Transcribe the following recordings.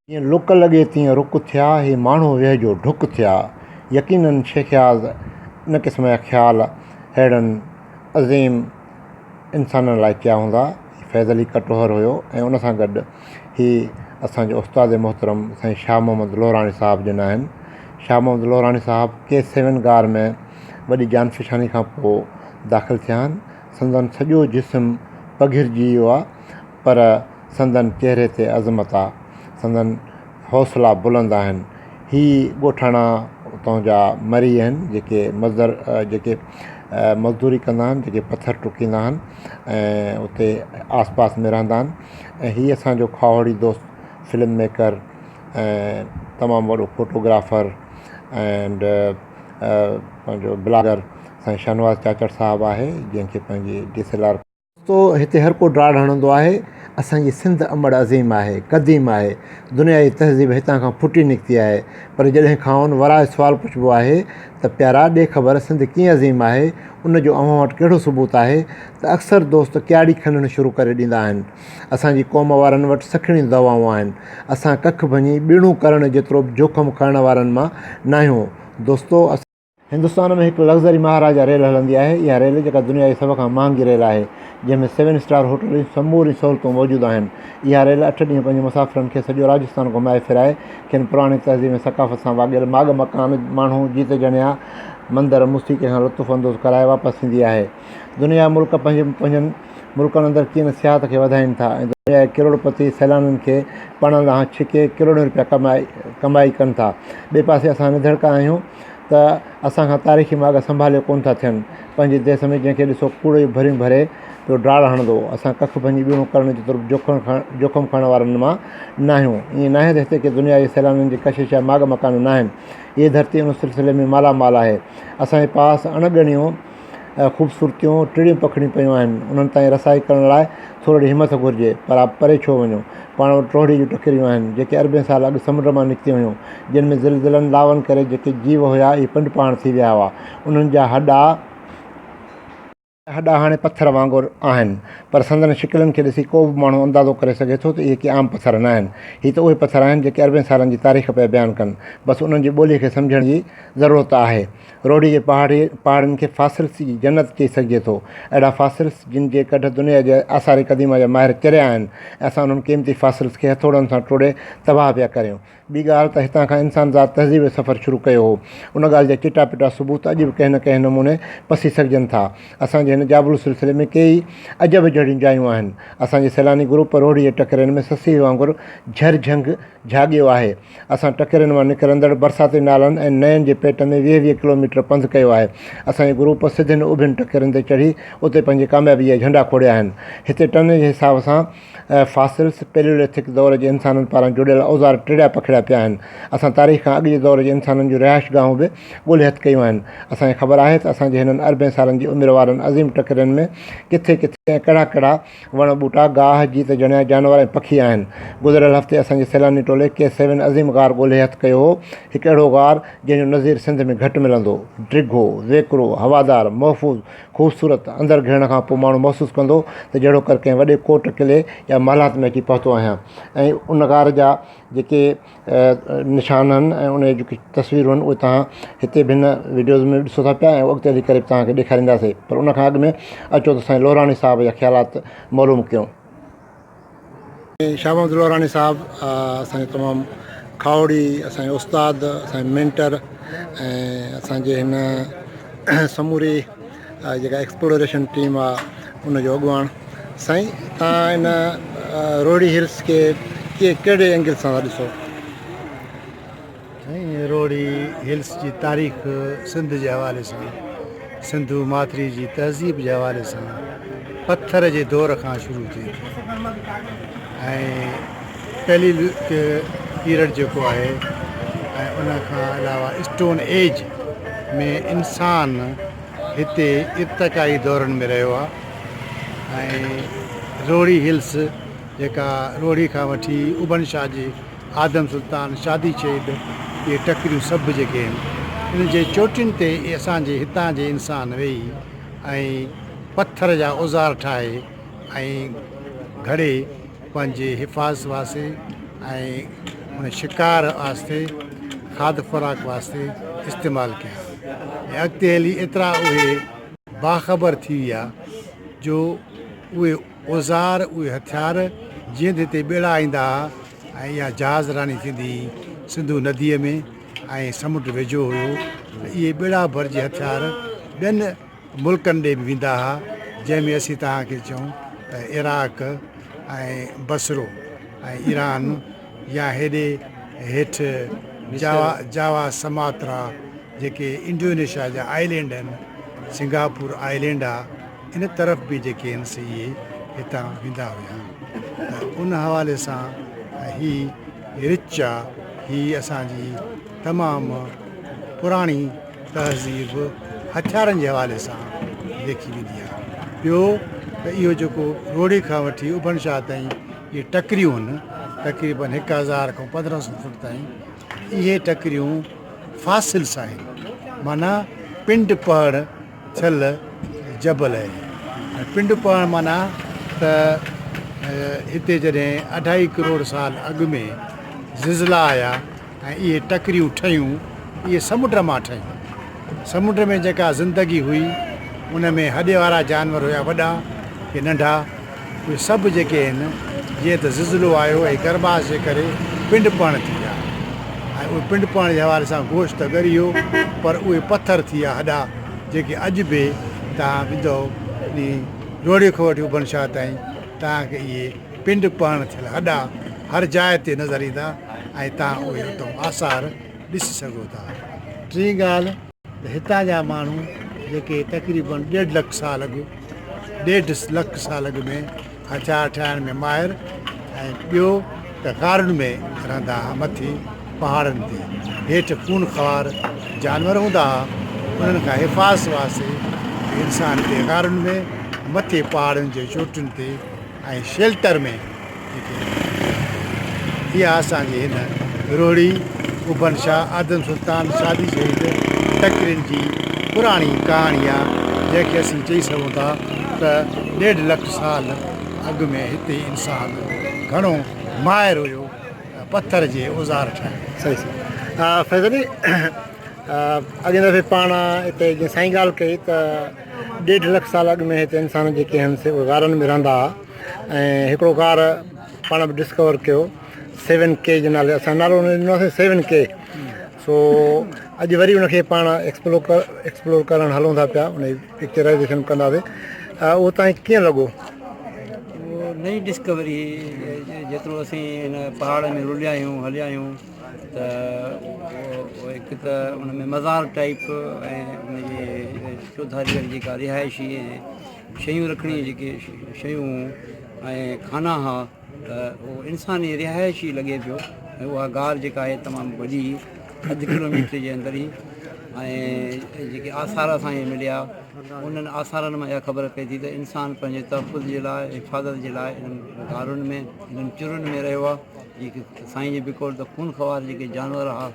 जीअं लुक लॻे तीअं रुक थिया हे माण्हू वेहिजो ढुक थिया। यकीनन शेख्याज़ इन क़िस्म जा ख़्याल अहिड़नि अज़ीम इंसाननि लाइ कया हूंदा। फैज़ अली कटोहर हुयो ऐं उन सां गॾु ही असांजो उस्ताद मोहतरम साईं शाह मोहम्मद लोहराणी साहिबु जिन आहिनि। शाह मोहम्मद लोहराणी साहिबु K7 गार में वॾी जानफिशानी खां पोइ दाख़िल थिया आहिनि। संदन सॼो जिस्म पघिरजी वियो आहे, पर संदन चहिरे ते अज़मत आहे, संदन हौसला बुलंद आहिनि। ही ॻोठाणा उतां जा मरी आहिनि जेके मज़दूरी कंदा आहिनि, जेके पथर टुकींदा आहिनि ऐं उते आस पास में रहंदा आहिनि। ऐं हीअ असांजो खावड़ी दोस्त फिल्म मेकर ऐं तमामु वॾो फोटोग्राफर एंड पंहिंजो ब्लॉगर साईं शाहनवाज़ चाचड़ साहिबु आहे, जंहिंखे पंहिंजी DSLR तो हिते हर को ड्राड़ हणंदो आहे। असांजी सिंध अमड़ अज़ीम आहे, क़दीम आहे, दुनिया जी तहज़ीब हितां खां फुटी निकिती आहे। पर जॾहिं खां उन वराए सुवालु पुछिबो आहे त प्यारा ॾे ख़बर सिंध कीअं अज़ीम आहे, उनजो अव्हां वटि कहिड़ो सबूत आहे, त अक्सर दोस्त क्याड़ी खणणु शुरू करे ॾींदा आहिनि। असांजी क़ौम वारनि वटि सखणी दवाऊं आहिनि। असां कख भञी ॿीणूं करण जेतिरो बि जोखम खणण वारनि मां न आहियूं। दोस्तो, हिंदुस्तान में हिकु लग्ज़री महाराजा रेल हलंदी आहे। इहा रेल जेका दुनिया जी सभ खां महांगी रेल आहे, जंहिंमें 7 स्टार होटलूं समूरी सहूलियतूं मौजूदु आहिनि। इहा रेल 8 ॾींहं पंहिंजे मुसाफ़िरनि खे सॼो राजस्थान घुमाए फिराए खेनि पुराणी तहज़ीब ऐं सक़ाफ़त सां वाॻियल माॻ मकान, माण्हू, जीत जणिया, मंदर, मूसीक़ी खां लुत्फ़ अंदोज़ कराए वापसि ईंदी आहे। दुनिया जा मुल्क पंहिंजनि मुल्कनि अंदरि कीअं सियाहत खे वधाइनि था ऐं दुनिया जा करोड़पति सैलानियुनि खे पाण लाइ छिके करोड़नि रुपया कमाई कनि था। ॿिए पासे असां निधड़का आहियूं त असांखां तारीख़ी माॻ संभालियो कोन था थियनि। पंहिंजे देश में जंहिंखे ॾिसो कूड़े भरियूं भरे पियो ड्राड़ हणंदो। असां कख भञी ॿीणो करण जेतिरो जोखम खणण वारनि मां न आहियूं। ईअं न आहे त हिते की दुनिया जे सैलानियुनि जी कशिश या माॻ मकान न आहिनि। इहे धरती उन सिलसिले में मालामाल आहे। असांजे पास अणॻणियूं ख़ूबसूरतियूं टिड़ियूं पखड़ियूं पियूं आहिनि। उन्हनि ताईं रसाई करण लाइ थोरी हिमत घुरिजे, पर आप परे छो वञो। पाण वटि रोहड़ी जूं टकिरियूं आहिनि जेके अरबे साल अॻु समुंड मां निकितियूं हुयूं, जिन में ज़िलज़िलनि लावनि करे जेके जीव हुया इहे पंड पाण थी विया हुआ। उन्हनि जा हॾा हाणे पथर वांगुरु आहिनि, पर संदन शिकिलनि खे ॾिसी को बि माण्हू अंदाज़ो करे सघे थो त इहे के आम पथर न आहिनि। हीअ त उहे पथर आहिनि जेके अरबे सालनि जी तारीख़ पिया बयानु कनि। बसि उन्हनि जी ॿोलीअ खे सम्झण जी ज़रूरत आहे। रोहड़ी जे पहाड़ियुनि खे फासिल्स जी जन्नत चई सघिजे थो। अहिड़ा फासिल्स जिन जे कढ दुनिया जे आसारी क़दीमा जा माहिर चरिया आहिनि ऐं असां उन्हनि क़ीमती फासिल्स खे हथोड़नि सां टोड़े तबाह पिया करियूं। ॿी ॻाल्हि त हितां खां इंसान ज़ात तहज़ीब जो सफ़र शुरू कयो हो। उन ॻाल्हि जा चिटा पिटा सबूत अॼु बि कंहिं न कंहिं नमूने पसी सघिजनि था। असांजे हिन जाबलू सिलसिले में कई अजब जहिड़ियूं जायूं आहिनि। असांजे सैलानी ग्रुप रोहड़ी जे टकिरनि में ससी वांगुरु झरझंग झाॻियो आहे। असां टकिरनि मां निकिरंदड़ बरसाती नालनि ऐं नयनि जे पेट में 20-20 किलोमीटर पंधु कयो आहे। असांजे ग्रुप सिधियुनि उभियुनि टकिरनि ते चढ़ी उते पंहिंजी कामयाबीअ जा झंडा खोड़िया आहिनि। हिते टन जे हिसाब सां फासिल्स पेलियोलिथिक दौर जे इंसाननि पारां जुड़ियल औज़ार टिड़िया पखिड़िया पिया आहिनि। असां तारीख़ खां अॻु जे दौर जे इंसाननि जूं रिहाइशगाहूं बि ॻोल्हे हथु कयूं आहिनि। असांखे ख़बर आहे त असांजे हिननि अरबे सालनि जी उमिरि वारनि अज़ीम टकिरनि में किथे किथे ऐं कहिड़ा कहिड़ा वण ॿूटा, गाह, जीत जणिया जानवर ऐं पखी आहिनि। गुज़िरियल हफ़्ते असांजे सैलानी टोले K7 अज़ीम गार ॻोल्हे हथु कयो हो। हिकु अहिड़ो गार जंहिंजो नज़ीर सिंध में घटि मिलंदो। डिघो, वेकिरो, हवादार, महफ़ूज़, ख़ूबसूरत। अंदरि घिरण खां पोइ माण्हू महसूसु कंदो त जहिड़ो कर कंहिं वॾे कोट किले या महलात में अची पहुतो आहियां। ऐं उन गार जा जेके निशान आहिनि ऐं उन जेकी तस्वीरूं आहिनि उहे तव्हां हिते बि हिन वीडियोज़ में ॾिसो था पिया ऐं अॻिते हली करे तव्हांखे ॾेखारींदासीं। पर उन खां अॻु में अचो त साईं लोहराणी साहिब जा ख़्यालात मालूम कयूं। शाह मोहम्मद लोहराणी साहिबु असांजे तमामु खावड़ी, असांजे उस्ताद, असांजे मेंटर ऐं असांजे हिन समूरी जेका एक्सप्लोरेशन टीम आहे उनजो अॻुवाण। साईं, तव्हां इन रोहड़ी हिल्स खे कहिड़े एंगल सां था ॾिसो? साईं, रोहड़ी हिल्स जी तारीख़ सिंध जे हवाले सां, सिंधू माथिरी जी तहज़ीब जे हवाले सां पत्थर जे दौर खां शुरू थिए थी ऐं पहली पीरियड जेको आहे ऐं उन खां अलावा स्टोन एज में इंसान हिते इर्तक़ाई दौरनि में रहियो आहे। ऐं रोहड़ी हिल्स जेका रोहड़ी खां वठी उबन शाह जे आदम सुल्तान, शादी शहीद, इहे टकरियूं सभु जेके आहिनि इन जे चोटियुनि ते असांजे हितां जे इंसान वेही ऐं पत्थर जा औज़ार ठाहे ऐं घड़े पंहिंजे हिफ़ाज़त वास्ते ऐं उन शिकार वास्ते खाद खुराक वास्ते इस्तेमालु कया ऐं अॻिते हली एतिरा उहे बाख़बर थी विया जो उहे औज़ार उहे हथियार जीअं त हिते ॿेड़ा ईंदा हुआ ऐं इहा जहाज़ रानी थींदी सिंधु नदीअ में ऐं समुंड वेझो हुयो त इहे ॿेड़ा भरिजी हथियार ॿियनि मुल्कनि ॾे बि वेंदा हुआ जंहिंमें असीं तव्हांखे चऊं त इराक ऐं बसरो ऐं ईरान या हेॾे हेठि जावा समात्रा जेके इंडोनेशिया जा आइलैंड आहिनि सिंगापुर आइलैंड आहे इन तरफ़ बि जेके आहिनि से इहे हितां वेंदा हुया त उन हवाले सां ही रिच आहे ही असांजी तमामु पुराणी तहज़ीब हथियारनि जे हवाले सां लिखी वेंदी आहे ॿियो त इहो जेको रोड़ी खां वठी उभन शाह ताईं इहे टकरियूं आहिनि तक़रीबन 1000 खां 1500 फुट ताईं इहे टकरियूं फासिल्स आहिनि माना पिंड पहाड़ थियल जबल आहे पिंड पहाड़ माना त हिते जॾहिं 2.5 करोड़ साल अॻु में ज़िलज़िला आया ऐं इहे टकरियूं ठहियूं इहे समुंड मां ठहियूं समुंड में जेका ज़िंदगी हुई उन में हॾे वारा जानवर हुया वॾा के नंढा उहे सभु जेके आहिनि जीअं त ज़िलज़िलो आयो ऐं गर्भास जे करे पिंड पहाड़ थी विया ऐं उहे पिंड पहाड़ जे हवाले सां गोश्त ॻरी वियो पर उहे पथर थी विया हॾा जेके अॼु बि तव्हां वेंदव रोड़े खां वठी उभन शाह ताईं तव्हांखे इहे पिंड पहाड़ थियल हॾा हर जाइ ते नज़र ईंदा ऐं तव्हां उहे उतां आसार ॾिसी सघो था टी ॻाल्हि त हितां जा माण्हू जेके तक़रीबन 1.5 लख साल अॻु 1.5 लख साल अॻु में हथियार ठाहिण में माहिर ऐं ॿियो त गारुनि में रहंदा हुआ मथे पहाड़नि ते हेठि खून ख़वार जानवर हूंदा हुआ उन्हनि खां हिफ़ाज़त वास्ते इंसान ते गारुनि में मथे पहाड़नि जे चोटियुनि ते ऐं शेल्टर में जेके इहा असांजी हिन रोड़ी उभन शाह आदम सुल्तान शादी शहीद टकरियुनि जी पुराणी कहाणी आहे जंहिंखे असीं चई सघूं था त 1.5 लख साल अॻु में हिते इंसान घणो माहिर हुयो पत्थर जे औज़ार ठाहिण सही सही फैज़ली अॻे दफ़े पाण हिते जीअं साईं ॻाल्हि कई त 1.5 लख साल अॻु में हिते इंसान जेके आहिनि से उहे गारनि में रहंदा हुआ ऐं हिकिड़ो गार पाण बि डिस्कवर कयो 7K जे नाले असां नालो ॾिनोसीं 7K सो अॼु वरी उनखे पाण एक्सप्लोर करणु हलूं था पिया उन जी पिक्चराइज़ेशन कंदासीं उहो तव्हांखे कीअं लॻो नई डिस्कवरी जेतिरो असीं हिन पहाड़ में रुलिया आहियूं हलिया आहियूं त हिकु त उन में मज़ार टाइप ऐं उनजे चौधारी वारी जेका रिहाइशी शयूं रखणी जेके शयूं ऐं खाना हुआ त उहो इंसानी रिहाइशी लॻे पियो ऐं उहा गार जेका आहे तमामु वॾी 1 किलोमीटर जे अंदरि ई ऐं जेके आसार असांखे मिलिया उन्हनि आसारनि मां इहा ख़बर पए थी त इंसानु पंहिंजे तहफ़ुज़ जे लाइ हिफ़ाज़त जे लाइ इन्हनि गारुनि में इन्हनि चुरुनि में रहियो आहे जेके साईं जे बिकोर त खून ख़वार जेके जानवर हुआ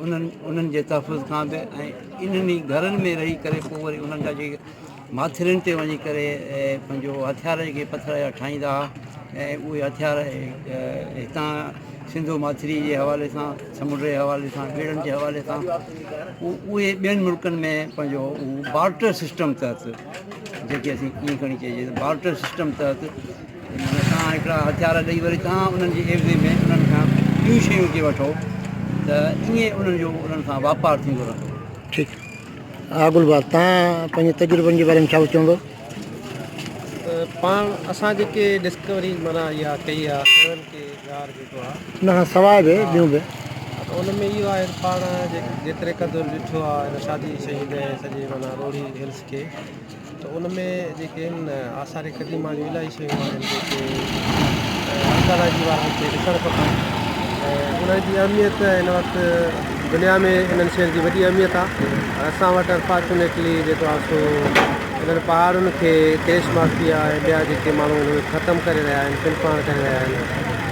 उन्हनि जे तहफ़ुज़ खां बि ऐं इन्हनि घरनि में रही करे पोइ वरी उन्हनि जा जेके माथिरियुनि ते वञी करे पंहिंजो हथियार जेके पथर जा ठाहींदा हुआ ऐं उहे हथियार हितां सिंधु माथिरी जे हवाले सां समुंड जे हवाले सां ॿेड़नि जे हवाले सां उहे ॿियनि मुल्कनि में पंहिंजो बार्टर सिस्टम तहत जेके असीं कीअं खणी चइजे बार्टर सिस्टम तहत तव्हां हिकिड़ा हथियार ॾेई वरी तव्हां उन्हनि जी एवज़े में उन्हनि खां ॿियूं शयूं खे वठो त ईअं उन्हनि जो उन्हनि सां वापारु थींदो रहंदो ठीकु हा गुलबाग तव्हां पंहिंजे तजुर्बनि जे बारे में छा चवंदो पाण असां जेके डिस्कवरी माना इहा कई आहे 7K गार जेको आहे उन खां सवाइ बि ॿियूं बि त उन में इहो आहे पाण जेतिरे क़दुरु ॾिठो आहे हिन शादी शहीद सॼे माना रोड़ी हिल्स खे त उन में जेके आहिनि आसार क़दीमा जूं इलाही शयूं आहिनि जेके अल्लाह जी वारनि खे ॾिसणु खपनि ऐं उन्हनि जी अहमियत हिन वक़्तु दुनिया में इन्हनि शयुनि जी वॾी अहमियत आहे असां वटि अनफॉर्चुनेटली जेको आहे सो इन्हनि पहाड़ुनि खे देश माफ़िया ऐं ॿिया जेके माण्हू ख़तमु करे रहिया आहिनि पिनपाण करे रहिया आहिनि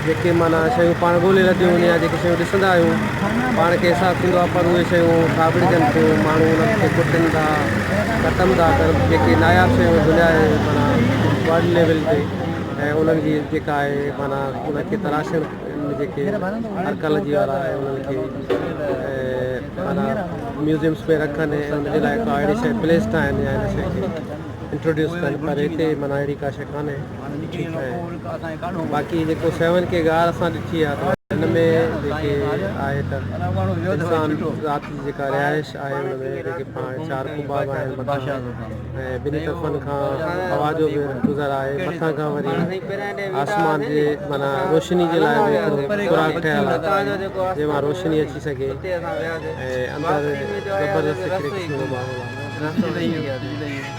जेके माना शयूं पाण ॻोल्हे रखियूं हूंदियूं आहिनि जेके शयूं ॾिसंदा आहियूं पाण खे अहसासु थींदो आहे पर उहे शयूं खाबड़जनि थियूं माण्हू उन्हनि खे कुटनि था ख़तमु था कनि जेके नायाबु शयूं दुनिया जे माना वर्ल्ड लेवल ते ऐं उन्हनि जी जेका आहे माना उनखे तराशनि में जेके आर्कोलॉजी वारा आहे उन्हनि खे माना म्यूज़ियम्स में रखनि ऐं उनजे लाइ का अहिड़ी शइ प्लेस ठाहिनि या हिन शइ खे इंट्रोड्यूस कनि पर हिते माना अहिड़ी का शइ कान्हे ऐं बाक़ी जेको 7K गार असां ॾिठी आहे त हिन में जेके आहे त इंसान राति जी जेका रिहाइश आहे हुन में जेके पाण 4 कुबाब आहिनि मथां ऐं ॿिनी तरफ़नि खां हवा जो बि गुज़र आहे मथां खां वरी आसमान जे माना रोशनी जे लाइ बि हिकिड़ो खुराक ठहियलु आहे जंहिंमां रोशनी अची सघे ऐं अंदरि ज़बरदस्त हिकिड़े क़िस्म जो माहौल आहे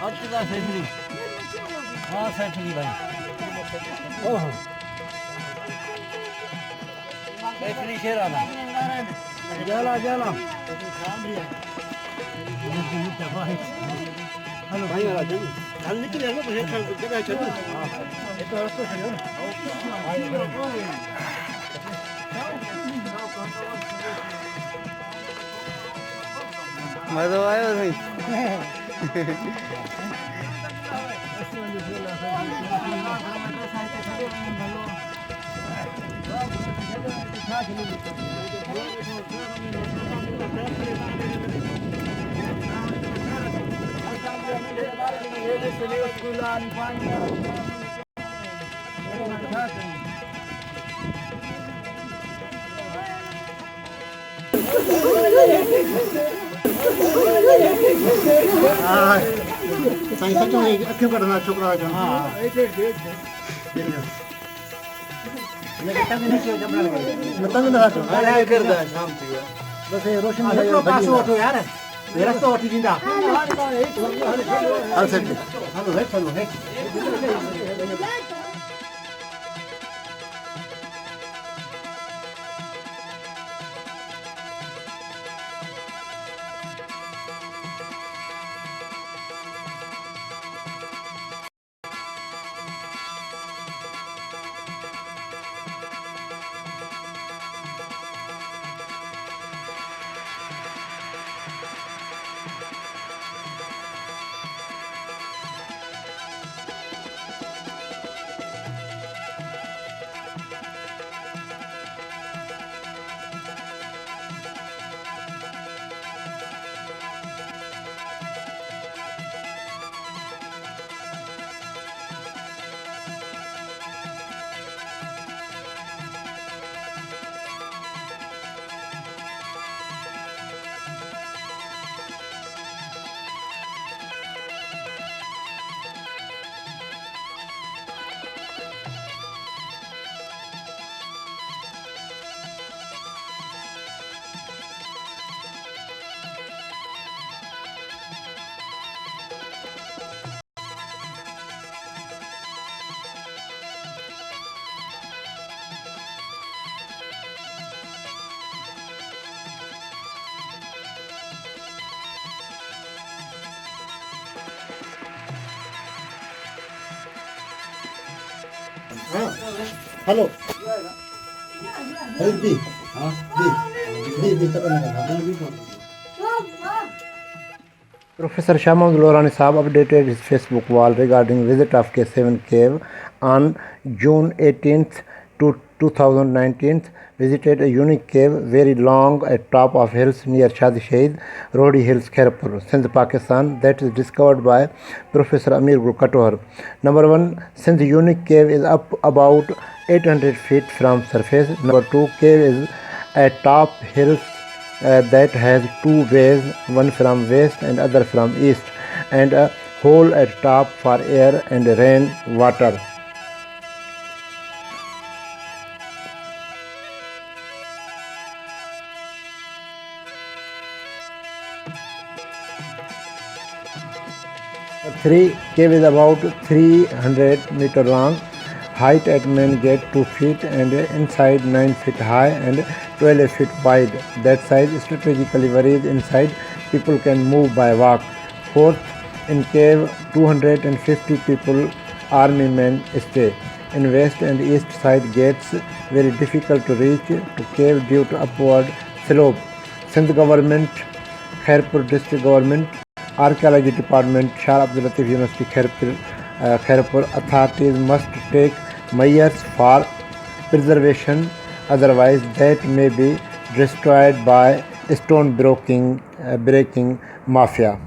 अर्चना सेठली हाँ सेठली भाई ओह सेठली शेराना जाला जाला हेलो भाई वाला चल निकले ना तो एक जगह चल एक रास्ता है मजा आया भाई साईं सचो अखियूं कढंदा छोकिरा अचनि हा तंग नथा कयो बसि रोशनी पासो वठो यार रस्तो वठी ॾींदा हल सेठ हलो हेठि हलो हेठि हेलो दी हाँ दी Professor Shah Mahmud Lorani Saab updated his Facebook wall regarding visit of K7 cave on June 18th to 2019. Visited a unique cave very long at top of hills near Shadi Shahid, Rohdi Hills, Khairpur, Sindh, Pakistan, that is discovered by Professor Amir Gul Katohar. Number 1, Sindh unique cave is up about 800 feet from surface. Number 2, cave is at top hills that has two ways, one from west and other from east, and a hole at top for air and rain water. The cave is about 300 meter long. Height at main gate 2 feet and inside 9 feet high and 12 feet wide. That size strategically varies inside. People can move by walk. Fourth, in cave 250 people, army men stay. In west and east side gates very difficult to reach to cave due to upward slope. Sindh government, Khairpur district government, archaeology department, Shah Abdul Latif University Khairpur authorities must take measures for preservation, otherwise that may be destroyed by stone breaking mafia.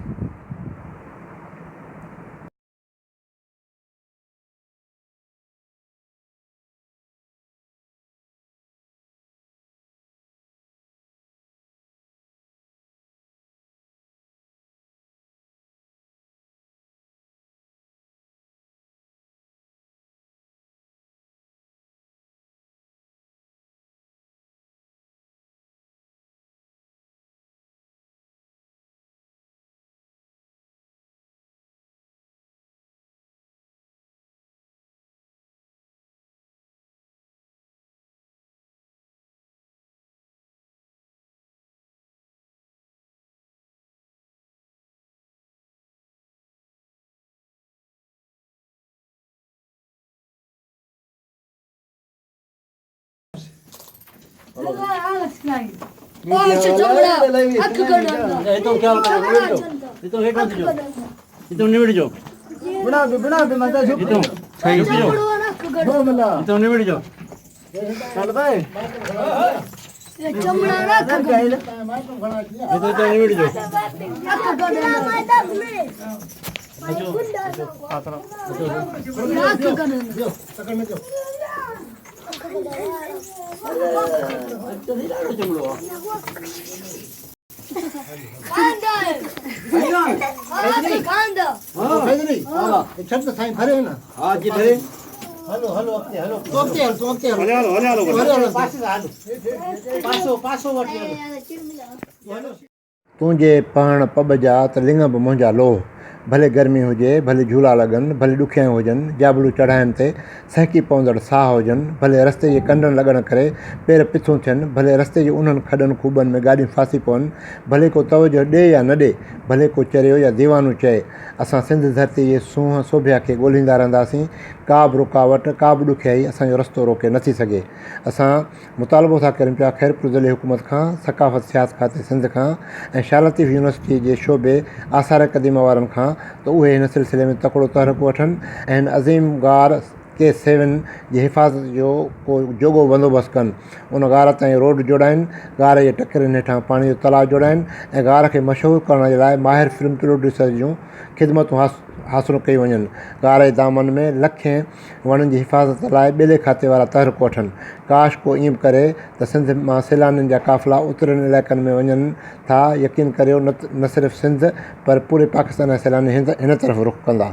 तुंहिंजे पहण pub जा त लिंग बि मुंहिंजा लोह भले गर्मी हुजे भले झूला लॻनि भले ॾुखियाऊं हुजनि जाबलू चढ़ाइनि ते सहकी पवंदड़ साह हुजनि भले रस्ते जे कंडनि लॻण करे पेर पिथूं थियनि भले रस्ते जे उन्हनि खॾनि खूबनि में गाॾियूं फासी पवनि भले को तवजो ॾिए या न ॾिए भले को चरियो या दीवानू चए असां सिंध धरती जे सूंहं सोभिया खे ॻोल्हींदा रहंदासीं का बि रुकावट का बि ॾुखियाई असांजो रस्तो रोके नथी सघे असां मुतालबो था करियूं पिया ख़ैरपुर ज़िले हुकूमत खां सकाफ़त सियाहत खाते सिंध खां ऐं शाह लतीफ़ यूनिवर्सिटी जे शोबे आसार क़दीमा वारनि खां त उहे हिन सिलसिले में तकिड़ो तहरुक वठनि ऐं हिन अज़ीम गार K7 जी हिफ़ाज़त जो को जोॻो बंदोबस्तु कनि उन गार ताईं रोड जोड़ाइनि गार जे टकिरनि हेठां पाणी जो तलाउ जोड़ाइनि ऐं गार खे मशहूरु करण जे लाइ माहिर फिल्म प्रोड्यूसर जूं ख़िदमतूं हासिलु कई वञनि गार जे दामन में लखें वणनि जी हिफ़ाज़त लाइ ॿेले खाते वारा तहरुक वठनि काश को ईअं बि करे त सिंध मां सैलानियुनि जा काफ़िला उतरनि इलाइक़नि में वञनि था यकीन करियो न सिर्फ़ु सिंध पर पूरे पाकिस्तान जा सैलानी हिन तरफ़ रुख़ कंदा